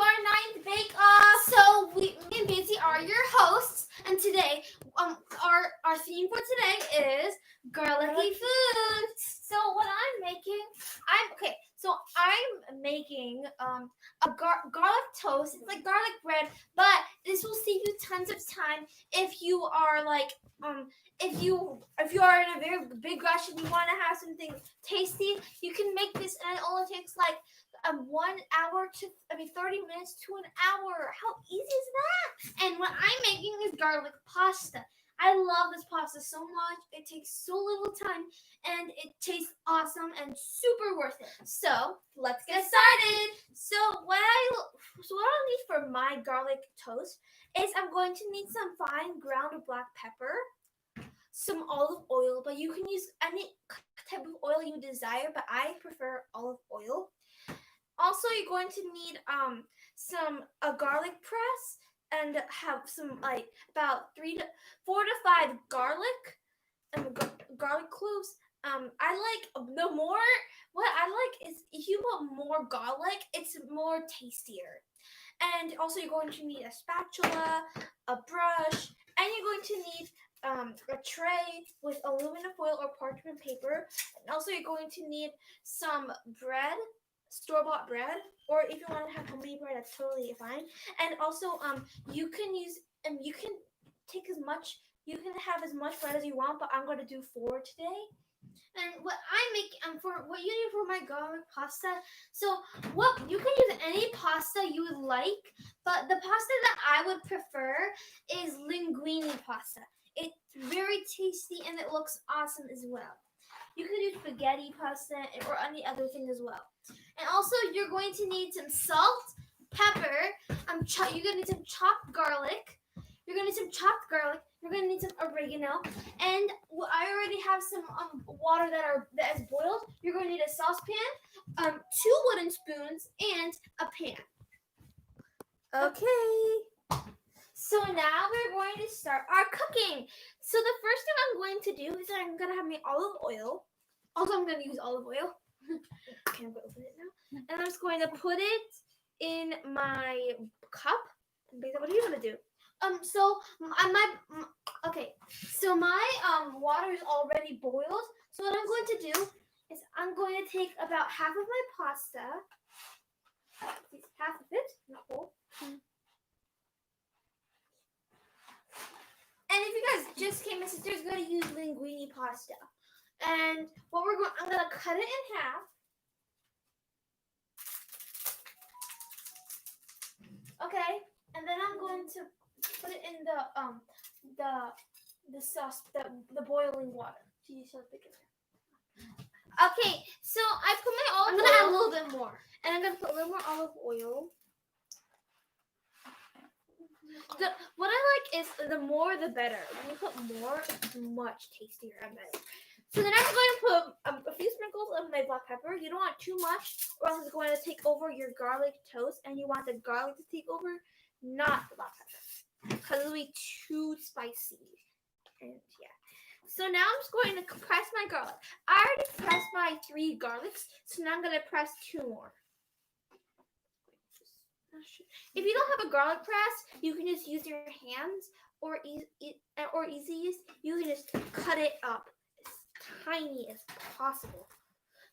our 9th Bake Off. So me and Busy are your hosts, and today, our theme for today is garlicky food. So what I'm making, I'm making a garlic toast. It's like garlic bread, but this will save you tons of time if you are like if you are in a very big rush and you want to have something tasty, you can make this, and it only takes like 1 hour to 30 minutes to an hour. How easy is that? And what I'm making is garlic pasta. I love this pasta so much. It takes so little time and it tastes awesome and super worth it. So let's get started. So what I'll need for my garlic toast is I'm going to need some fine ground black pepper, some olive oil, but you can use any type of oil you desire, but I prefer olive oil. Also, you're going to need a garlic press and have some like about 4 to 5 garlic and garlic cloves. What I like is if you put more garlic, it's more tastier. And also, you're going to need a spatula, a brush, and you're going to need a tray with aluminum foil or parchment paper. And also, you're going to need some bread, store-bought bread, or if you want to have homemade bread, that's totally fine. And also, you can have as much bread as you want, but I'm going to do 4 today. And what I make for what you need for my garlic pasta, so what you can use any pasta you would like, but the pasta that I would prefer is linguine pasta. It's very tasty and it looks awesome as well. You can use spaghetti pasta or any other thing as well. And also, you're going to need some salt, pepper. You're going to need some chopped garlic. You're going to need some chopped garlic. You're going to need some oregano. And I already have some water that is boiled. You're going to need a saucepan, 2 wooden spoons, and a pan. Okay. So now we're going to start our cooking. So the first thing I'm going to do is I'm going to have my olive oil. Also, I'm going to use olive oil. Okay, I'm going to open it now. And I'm just going to put it in my cup. And Besa, what are you going to do? So my water is already boiled. So what I'm going to do is I'm going to take about half of my pasta. Half of it, not whole. And if you guys just came in, sister's going to use linguine pasta. And I'm going to cut it in half. Okay, and then I'm going to put it in the sauce, the boiling water. Okay, so I put my olive oil. I'm going to add a little bit more. And I'm going to put a little more olive oil. What I like is the more the better. When you put more, it's much tastier and better. So then I'm going to put a few sprinkles of my black pepper. You don't want too much, or else it's going to take over your garlic toast, and you want the garlic to take over, not the black pepper, because it'll be too spicy. And yeah. So now I'm just going to press my garlic. I already pressed my 3 garlics, so now I'm going to press 2 more. If you don't have a garlic press, you can just use your hands, or easy use. You can just cut it up as tiny as possible.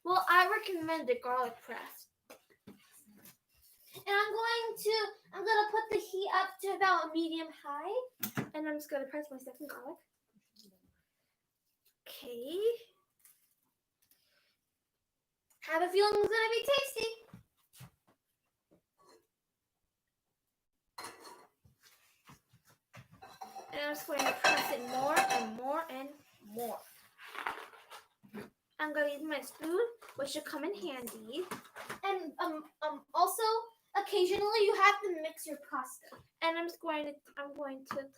Well, I recommend the garlic press. And I'm gonna put the heat up to about medium high, and I'm just gonna press my second garlic. Okay. Have a feeling it's gonna be tasty. And I'm just going to press it more and more and more. I'm going to use my spoon, which should come in handy. And also, occasionally you have to mix your pasta. And I'm going to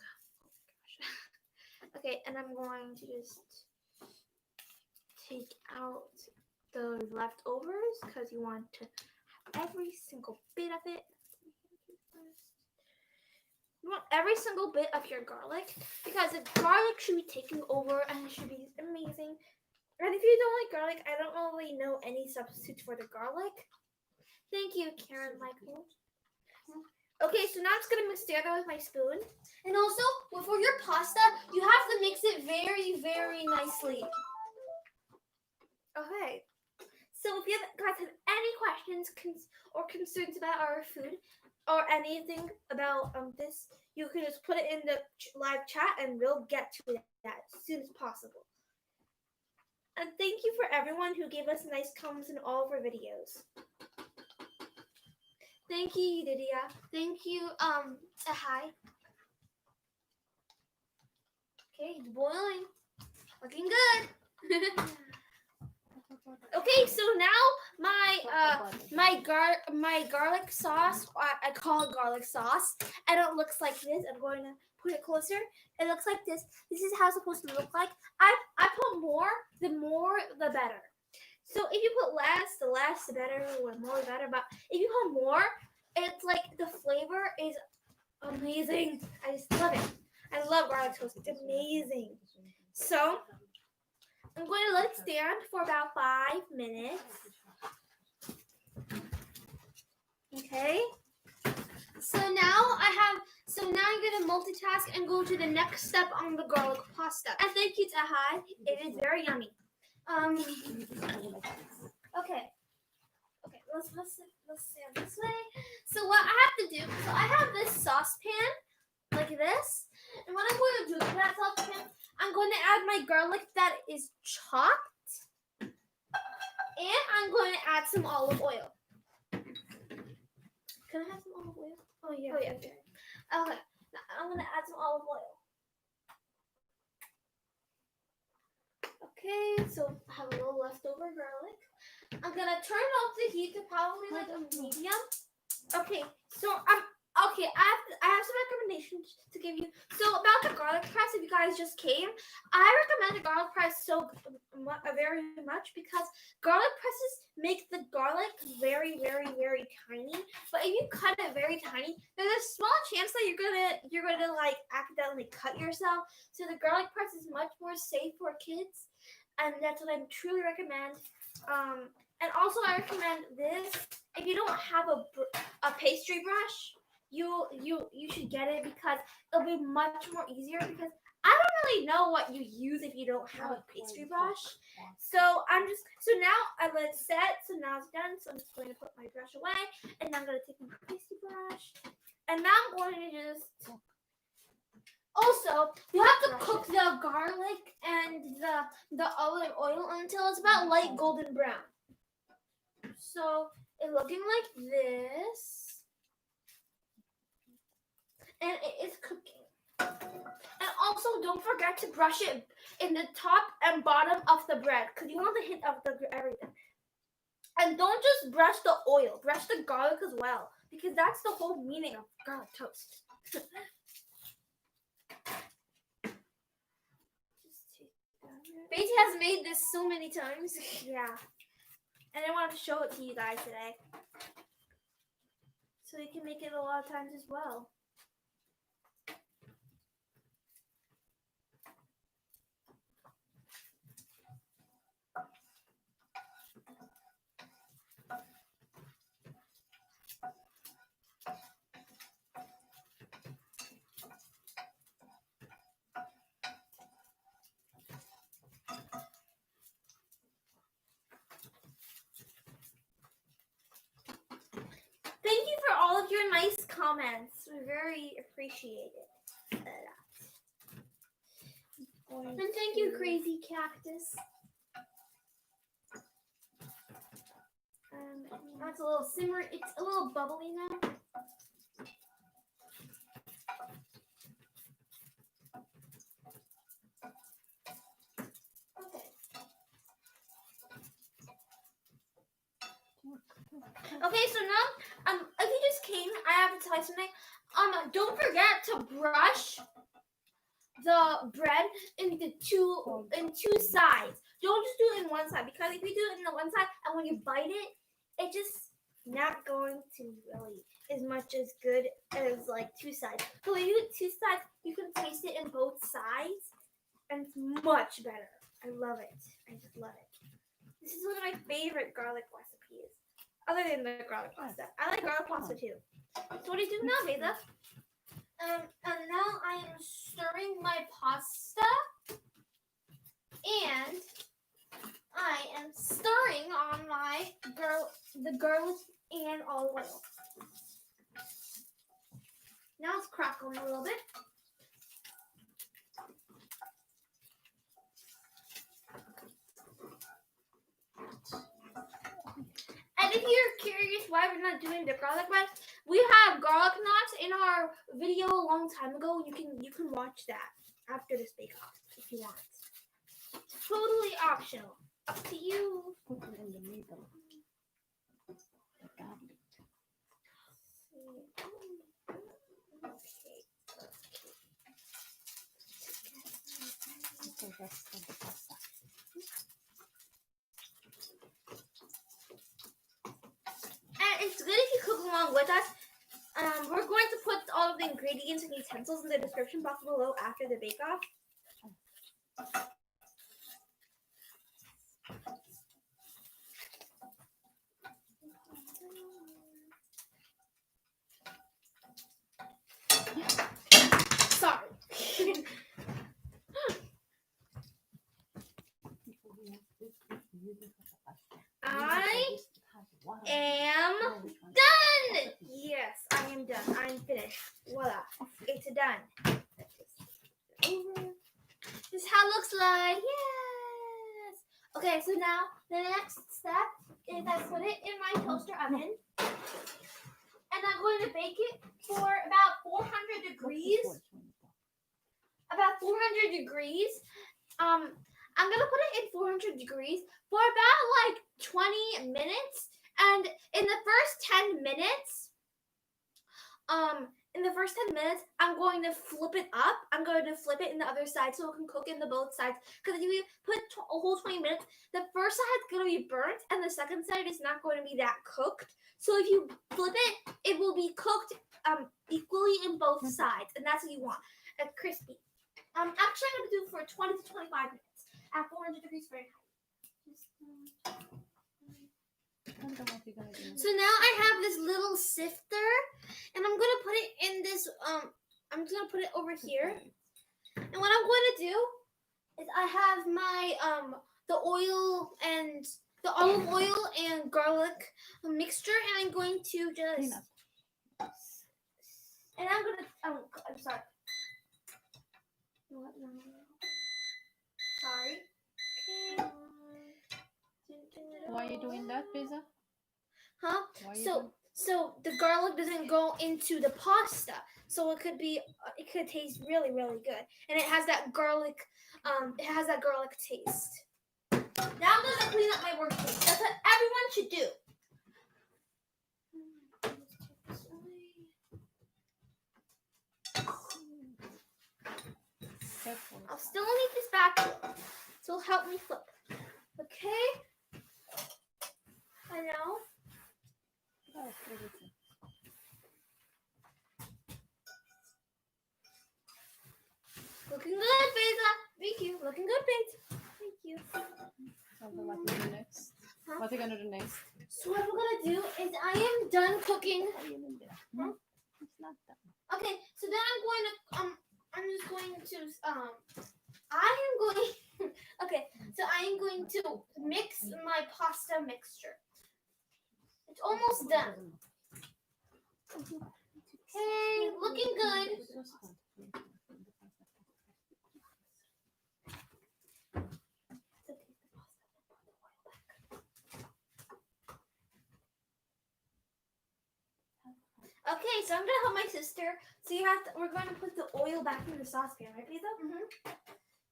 okay, and I'm going to just take out the leftovers because you want to have every single bit of it. You want every single bit of your garlic because the garlic should be taking over and it should be amazing. And if you don't like garlic, I don't really know any substitutes for the garlic. Thank you, Karen Michael. Okay, so now I'm just gonna mix together with my spoon. And also, for your pasta, you have to mix it very, very nicely. Okay. So if you guys have any questions or concerns about our food or anything about this, you can just put it in the live chat and we'll get to that as soon as possible. And thank you for everyone who gave us nice comments in all of our videos. Thank you, Lydia. Thank you, hi. Okay, it's boiling. Looking good. Okay, so now my garlic sauce, I call it garlic sauce, and it looks like this. I'm going to put it closer. It looks like this. This is how it's supposed to look like. I put more the better. So if you put less, the less the better, or more the better. But if you put more, it's like the flavor is amazing. I just love it. I love garlic toast. It's amazing. So I'm going to let it stand for about 5 minutes. Okay. So now I'm going to multitask and go to the next step on the garlic pasta. And thank you, Tahai. It is very yummy. Okay. Okay, let's stand this way. So what I have to do, so I have this saucepan like this. And what I'm going to do in that saucepan, I'm going to add my garlic that is chopped. And I'm going to add some olive oil. Can I have some olive oil? Oh, yeah. Okay. Okay. Now I'm going to add some olive oil. Okay, so I have a little leftover garlic. I'm going to turn off the heat to probably like a medium. Okay, so I have some recommendations to give you. So about the garlic press, if you guys just came, I recommend the garlic press very much because garlic presses make the garlic very, very, very tiny. But if you cut it very tiny, there's a small chance that you're gonna like accidentally cut yourself. So the garlic press is much more safe for kids, and that's what I truly recommend. And also I recommend this. If you don't have a pastry brush, you should get it because it'll be much more easier because I don't really know what you use if you don't have a pastry brush. So now I let it set, so now it's done. So I'm just going to put my brush away and then I'm gonna take my pastry brush. And now I'm going to just also, you have to cook the garlic and the olive oil until it's about light golden brown. So it's looking like this, and it is cooking. And also, don't forget to brush it in the top and bottom of the bread because you want the hint of everything. And don't just brush the oil; brush the garlic as well because that's the whole meaning of garlic toast. Beatty has made this so many times. Yeah. And I wanted to show it to you guys today. So you can make it a lot of times as well. Thank you for all of your nice comments. We very appreciate it. And thank you, Crazy Cactus. That's a little simmer. It's a little bubbly now. Okay, so now, if you just came, I have to tell you something. Don't forget to brush the bread into two sides. Don't just do it in one side because if you do it in the one side and when you bite it, it's just not going to really as much as good as like two sides. So when you do two sides, you can taste it in both sides, and it's much better. I love it. I just love it. This is one of my favorite garlic recipes. other than the garlic pasta. I like garlic pasta too. So what do you do now, Beza? And now I am stirring my pasta, and I am stirring on the garlic and olive oil. Now it's crackling a little bit. And if you're curious why we're not doing the garlic bread, we have garlic knots in our video a long time ago. You can watch that after this bake off if you want. It's totally optional. Up to you. Put it in the middle. The garlic. Okay. The rest of the pasta. And it's good if you cook along with us. We're going to put all of the ingredients and utensils in the description box below after the bake off. Sorry. I am done. Yes, I am done. I'm finished. Voila. It's done. This is how it looks like. Yes. Okay, so now the next step is I put it in my toaster oven. And I'm going to bake it for about 400 degrees. About 400 degrees. I'm gonna put it in 400 degrees for about like 20 minutes. And in the first 10 minutes, I'm going to flip it up. I'm going to flip it in the other side so it can cook in the both sides. Because if you put a whole 20 minutes, the first side is going to be burnt and the second side is not going to be that cooked. So if you flip it, it will be cooked equally in both sides, and that's what you want. Crispy. Actually, I'm going to do it for 20 to 25 minutes at 400 degrees Fahrenheit. So now I have this little sifter, and I'm gonna put it in this. I'm just gonna put it over here. And what I'm going to do is I have my the olive oil and garlic mixture, and I'm going to just. And I'm gonna. I'm sorry. What? No. Sorry. Okay. Why are you doing that, Pizza? Huh? So the garlic doesn't go into the pasta, so it could taste really, really good, and it has that garlic taste. Now I'm gonna clean up my workspace. That's what everyone should do. I'll still need this spatula, so it'll help me flip. Okay. I know. Looking good, Beza. Thank you. Looking good, Beza. Thank you. So what are you do next? Huh? What are you gonna do next? So what we're gonna do is I am done cooking. Huh? It's not done. Okay, so then I'm just going to okay, so I am going to mix my pasta mixture. It's almost done. Okay, looking good. Okay, so I'm gonna help my sister. So we're going to put the oil back in the saucepan, right, Lisa? Mm-hmm.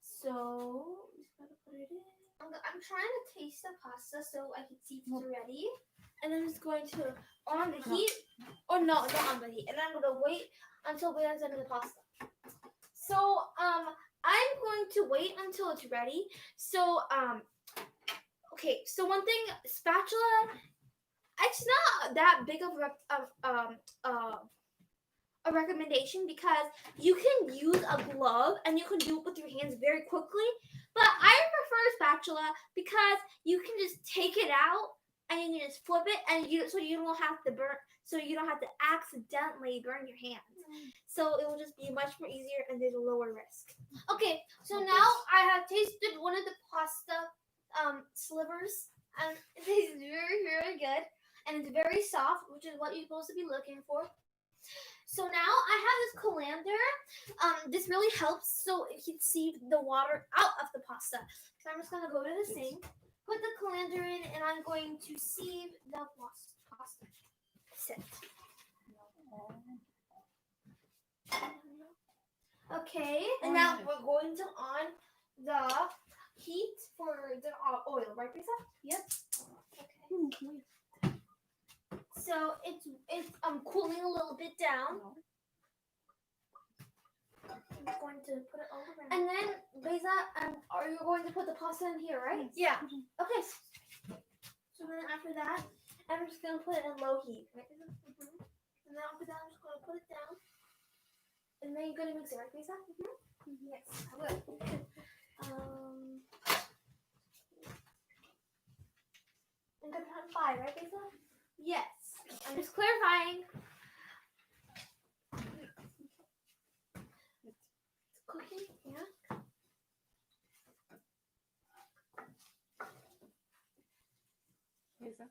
So just gotta put it in. I'm trying to taste the pasta so I can see if it's ready. And then I'm just going to on the heat. Or no, not on the heat. And I'm gonna wait until we have the pasta. So I'm going to wait until it's ready. So okay. So one thing, spatula. It's not that big of a recommendation because you can use a glove and you can do it with your hands very quickly. But I prefer a spatula because you can just take it out and you can just flip it, and you don't have to burn, so you don't have to accidentally burn your hands. So it will just be much more easier, and there's a lower risk. Okay, so now I have tasted one of the pasta slivers, and it tastes very, very good, and it's very soft, which is what you're supposed to be looking for. So now I have this colander. This really helps so it can sieve the water out of the pasta. So I'm just gonna go to the sink, put the colander in, and I'm going to sieve the pasta. Sit. Okay, and now we're going to on the heat for the oil, right, Lisa? Yep. Okay. So it's cooling a little bit down. I'm going to put it all around. And then, Lisa, are you going to put the pasta in here, right? Yeah. Okay. So then after that, I'm just going to put it in low heat, right? And then after that, I'm just going to put it down. And then you're going to mix it, right, Lisa? Yes, I will. I'm going to put 5, right, Lisa? Yes. I'm just clarifying. It's cooking, yeah. Lisa,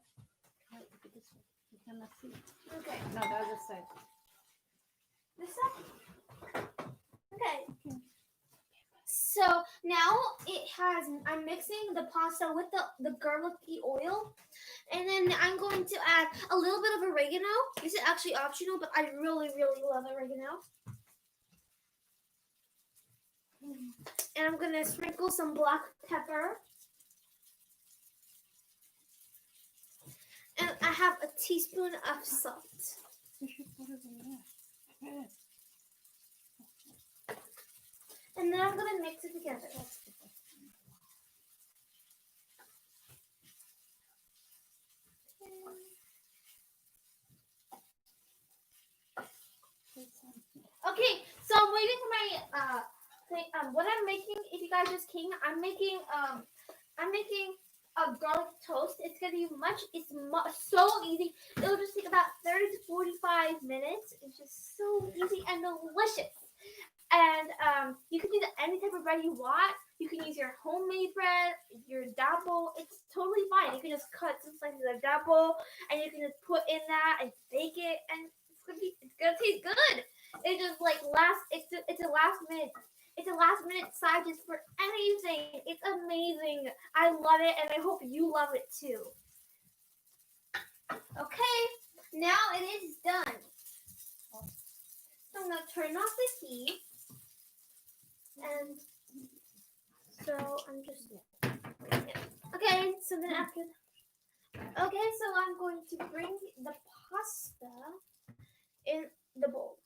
try to put this one. You cannot see. Okay. No, the other side. This side? Okay. So now I'm mixing the pasta with the garlicky oil. And then I'm going to add a little bit of oregano. This is actually optional, but I really, really love oregano. And I'm going to sprinkle some black pepper. And I have a teaspoon of salt. You should put it in there. Yeah. And then I'm going to mix it together. Okay, so I'm waiting for my thing. What I'm making, if you guys just came, I'm making a garlic toast. It's gonna be so easy. It'll just take about 30 to 45 minutes. It's just so easy and delicious. And you can use any type of bread you want. You can use your homemade bread, your dabble. It's totally fine. You can just cut some slices of dabble, and you can just put in that and bake it, and it's gonna taste good. It just it's a last minute side dish for anything. It's amazing. I love it, and I hope you love it too. Okay, now it is done. So I'm gonna turn off the heat, and so I'm just okay. So then after, okay, so I'm going to bring the pasta in the bowl.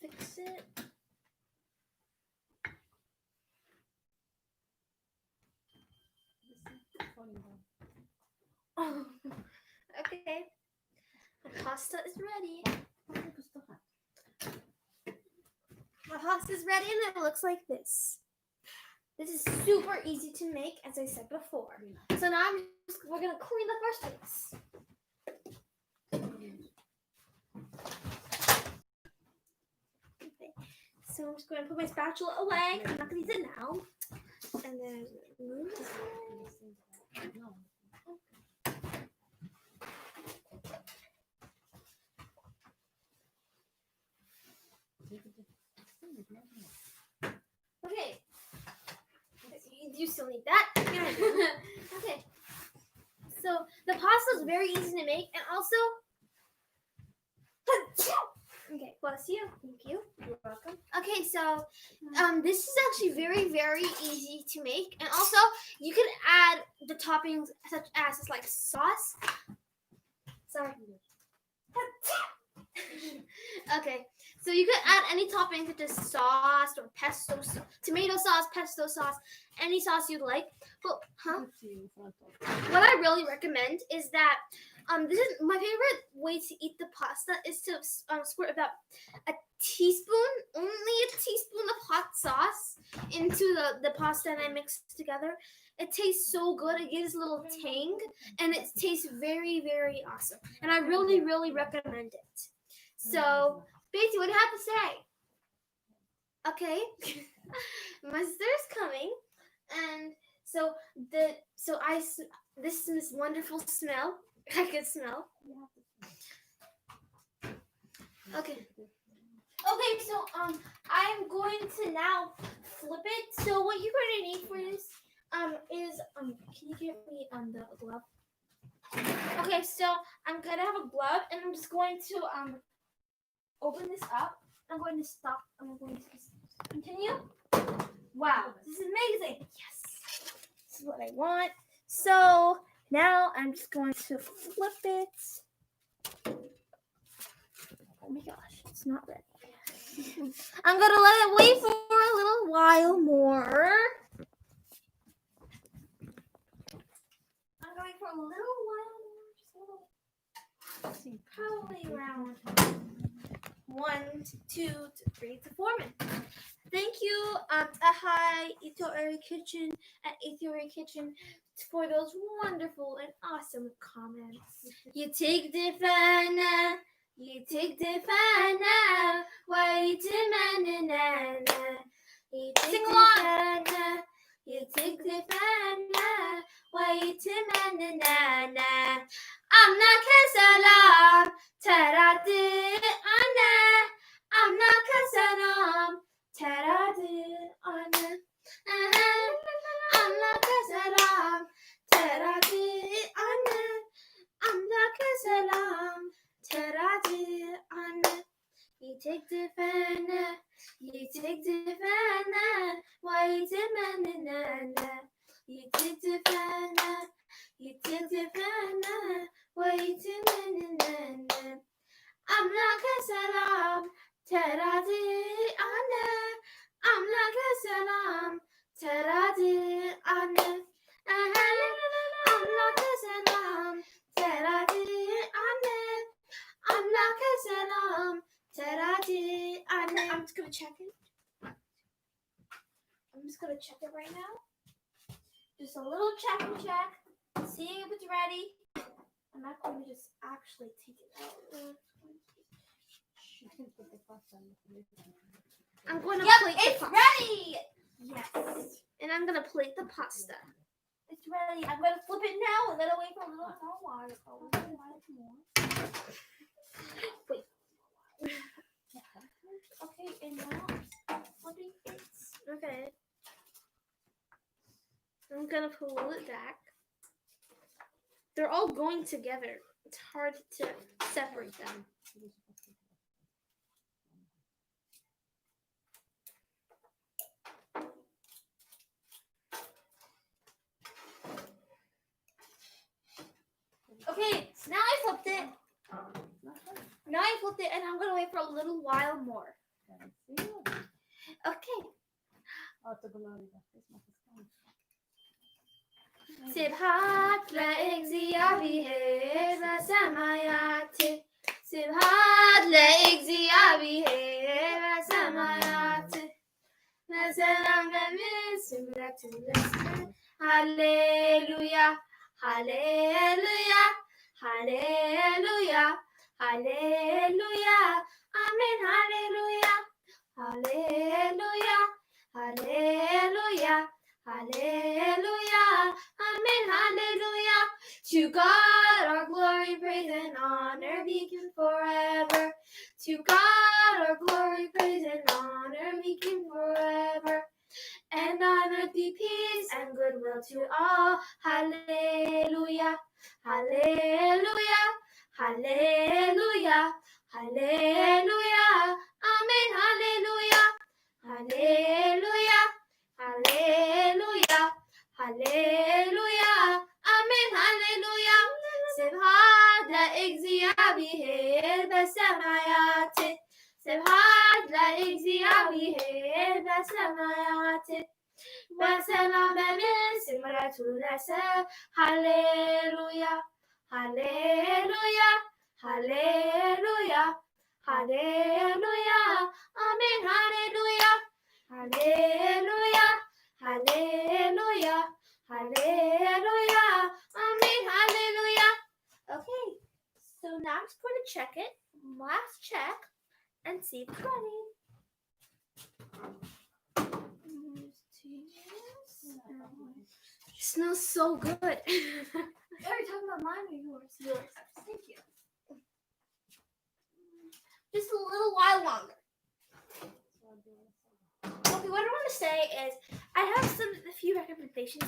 Fix it. Oh, okay. The pasta is ready. My pasta is ready, and it looks like this. This is super easy to make, as I said before. So now we're gonna clean the first place. Okay. So I'm just going to put my spatula away. I'm not gonna use it now. And then move this way. Okay. You still need that. Okay. So the pasta is very easy to make, and also. Okay, bless you. Thank you. You're welcome. Okay, so this is actually very, very easy to make, and also you can add the toppings such as like sauce. Sorry. Okay, So you could add any toppings such as sauce or pesto, tomato sauce, pesto sauce, any sauce you'd like. But what I really recommend is that this is my favorite way to eat the pasta is to squirt about a teaspoon, only a teaspoon of hot sauce into the pasta and I mix together. It tastes so good. It gives a little tang and it tastes very, very awesome. And I really, really recommend it. So, Beatty, what do you have to say? Okay. My sister's coming. And this is wonderful smell. I can smell. Okay. Okay, so I'm going to now flip it. So what you're going to need for this is can you give me the glove? Okay, so I'm gonna have a glove and I'm just going to open this up. I'm going to stop. I'm going to continue. Wow, this is amazing. Yes, this is what I want. So now I'm just going to flip it. Oh my gosh, it's not ready. I'm gonna let it wait for a little while more. I'm going for a little while more. Just a little. Probably around 1 to 2 to 3 to 4 minutes. Thank you, Ahai, Itoeri Kitchen, at Itoeri Kitchen for those wonderful and awesome comments. You take the fana, you take the fana, wait a minute, you take the fana, you take the fana, wait a minute, I'm not kasalam, taradi ana, I'm not kasalam. Teradir ana, I'm not kasalam. Teradir ana, I'm not kasalam. Teradir ana. You take the fana, you take the fana. Wait a minute, you take the fana, you take the fana. Wait a minute, I'm not kasalam. Teradi ana, I'm like a salam. Teradi ana, I'm like a salam. Teradi ana, I'm like a salam. Teradi ana. I'm just gonna check it. I'm just gonna check it right now. Just a little check. Seeing if it's ready. I'm not going to just actually take it out. I'm going to plate the pasta. Ready! Yes. And I'm going to plate the pasta. It's ready. I'm going to flip it now and let it wait for a little while. Wait. Okay, and now I'm flipping it. Okay. I'm going to pull it back. They're all going together. It's hard to separate them. Okay, so now I flipped it. And I'm going to wait for a little while more. Okay. Sibhat le'egziyavihe v'samayati. Sibhat le'egziyavihe v'samayati. V'salam v'misimratu. Hallelujah, hallelujah, hallelujah, hallelujah. Amen, hallelujah, hallelujah, hallelujah. Hallelujah, amen, hallelujah. To God our glory, praise, and honor be given forever. To God our glory, praise, and honor be given forever. And on earth be peace and goodwill to all. Hallelujah, hallelujah, hallelujah, hallelujah. Amen, hallelujah, hallelujah. Hallelujah, hallelujah, amen, hallelujah. Sibhat le'egziyavihe v'samayati. Sibhat بسماوات بسنا بمن سمرة النساء هللويا هللويا هللويا هللويا آمين هللويا هللويا هللويا هللويا آمين hallelujah. Okay, so now I'm just going to check it, last check, and see if it's ready. It smells so good. Are you talking about mine or yours? Yours. Thank you. Just a little while longer. Okay, what I want to say is I have a few recommendations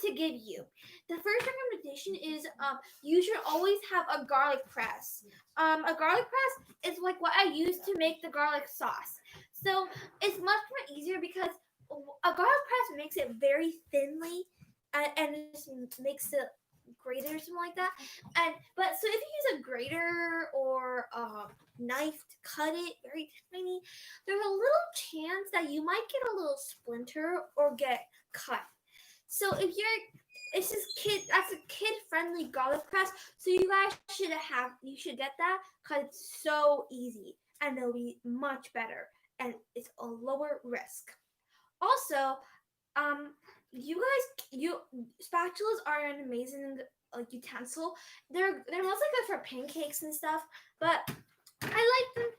to give you. The first recommendation is you should always have a garlic press. A garlic press is like what I use to make the garlic sauce. So it's much more easier because a garlic press makes it very thinly and it just makes it grated or something like that. But so if you use a grater or a knife to cut it very tiny, there's a little chance that you might get a little splinter or get cut. So if that's a kid-friendly garlic press. So you guys should get that because it's so easy and it'll be much better and it's a lower risk. Also, spatulas are an amazing utensil. They're mostly good for pancakes and stuff, but I like them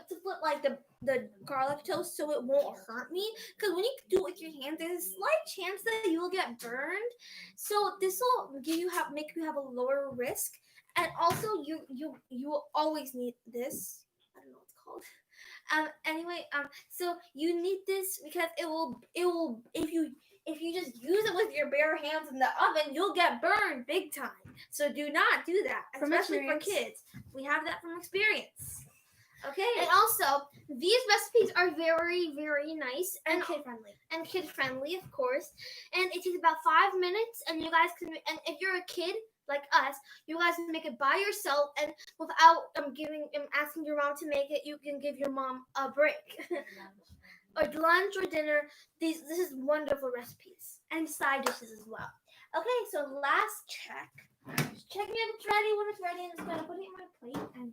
to flip like the garlic toast so it won't hurt me. Because when you do it with your hands, there's a slight chance that you will get burned. So this will make you have a lower risk, and also you will always need this. I don't know what it's called. So you need this because it will if you just use it with your bare hands in the oven, you'll get burned big time. So do not do that, especially for kids. We have that from experience. Okay. And also, these recipes are very, very nice And kid-friendly. And kid-friendly, of course. And it takes about 5 minutes, and you guys can. And if you're a kid like us, you guys can make it by yourself, and without asking your mom to make it, you can give your mom a break, or lunch or dinner. This is wonderful recipes and side dishes as well. Okay, so last check. Just checking if it's ready. When it's ready, I'm just gonna put it in my plate and.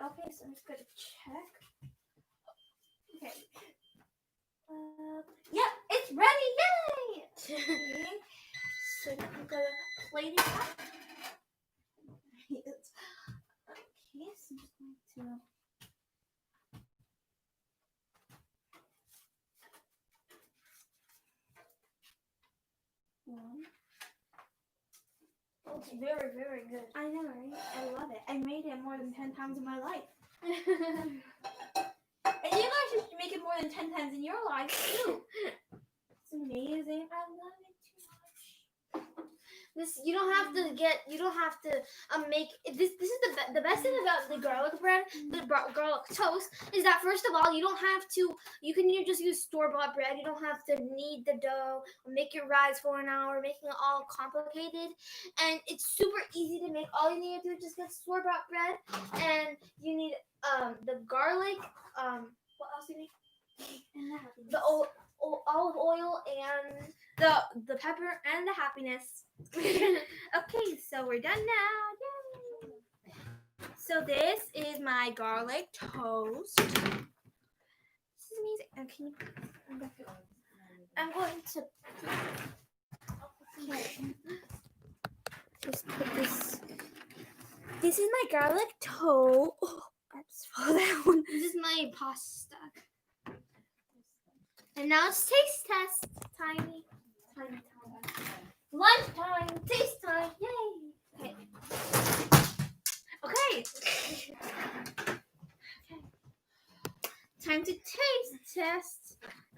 Okay, so I'm just gonna check. Okay. Yep, it's ready! Yay! Okay. So I'm gonna plate it up. Okay, so I'm just going to. It's very, very good. I know, right? I love it. I made it more than 10 times in my life. And you guys should make it more than 10 times in your life too. It's amazing. I love it too much. You don't have to make this. This is the best thing about the garlic bread, the garlic toast, is that first of all, you don't have to. You can just use store-bought bread. You don't have to knead the dough or make it rise for an hour, making it all complicated. And it's super easy to make. All you need to do is just get store-bought bread, and you need the garlic. What else do you need? The olive oil and the pepper and the happiness. Okay, so we're done now. Yay! So this is my garlic toast. This is amazing. And I'm going to just put this. This is my garlic toast. Oh, I just swallowed that one. This is my pasta. And now it's taste test. Tiny. Lunchtime, taste time, yay! Okay. Time to taste test.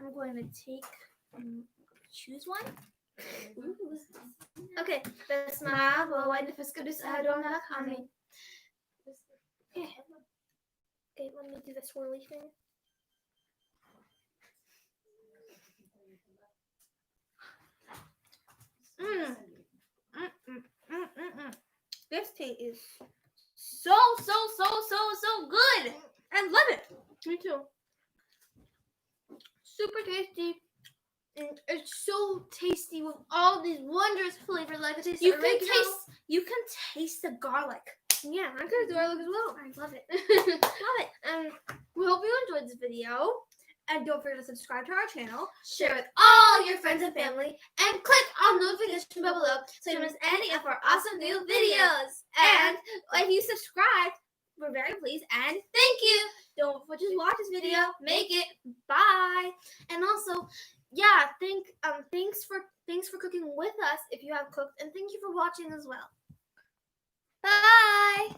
I'm going to choose one. Ooh. Okay. Besma, why the first goodness I don't have coming. Okay, let me do the swirly thing. This taste is so good. I love it. Me too. Super tasty. And it's so tasty with all these wondrous flavors. Like it tastes You oregano. can taste the garlic. Yeah, I could do garlic as well. I love it. Love it. We hope you enjoyed this video. And don't forget to subscribe to our channel, Share with all your friends and family, and click on the notification bell below so you don't miss any of our awesome new videos. and if you subscribe, we're very pleased. And Thank you. don't forget to watch this video. Make it. Bye. And also, yeah, thanks for cooking with us if you have cooked, and thank you for watching as well. Bye.